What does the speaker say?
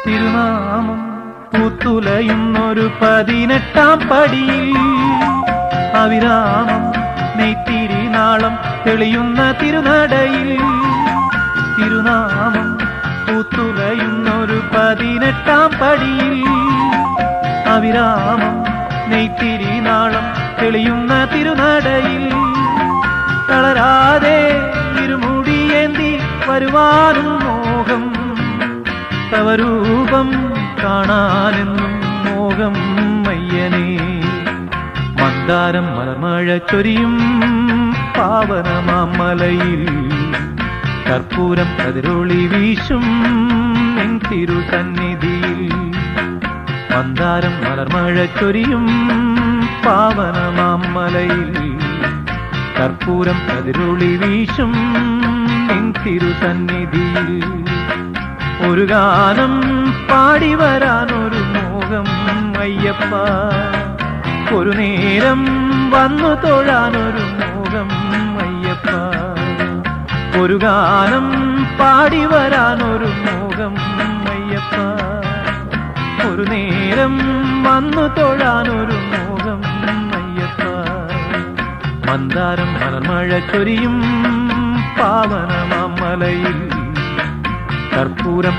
തിരുനാമം പൂത്തുലയുന്നൊരു 18-ാം പടിയിൽ അവിരാമം നെയ്ത്തിരിനാളം തെളിയുന്ന തിരുനടയിൽ. തിരുനാമം പൂത്തുലയുന്നൊരു 18-ാം പടിയിൽ അവിരാമം നെയ്ത്തിരിനാളം തെളിയുന്ന തിരുനടയിൽ. തളരാതെ ഇരുമുടിയേന്തി വരുവാനും മോഹം, തവരൂപം കാണാനെന്നും മോഹം അയ്യനേ. മന്ദാരം മലർമഴ ചൊരിയും പാവനമാം മലയിൽ കർപ്പൂരം കതിരൊളി വീശും നിൻ തിരുസന്നിധിയിൽ. മന്ദാരം മലർമഴ ചൊരിയും പാവനമാം മലയിൽ കർപ്പൂരം കതിരൊളി വീശും നിൻ തിരുസന്നിധിയിൽ. ഒരു ഗാനം പാടി വരാനൊരു മോഹം അയ്യപ്പ, ഒരു നേരം വന്നു തൊഴാനൊരു മോഹം അയ്യപ്പ. ഒരു ഗാനം പാടി വരാനൊരു മോഹം അയ്യപ്പ, ഒരു നേരം വന്നു തൊഴാനൊരു മോഹം അയ്യപ്പ. മന്ദാരം മലർമഴ ചൊരിയും പാവനമാം മലയിൽ കർപ്പൂരം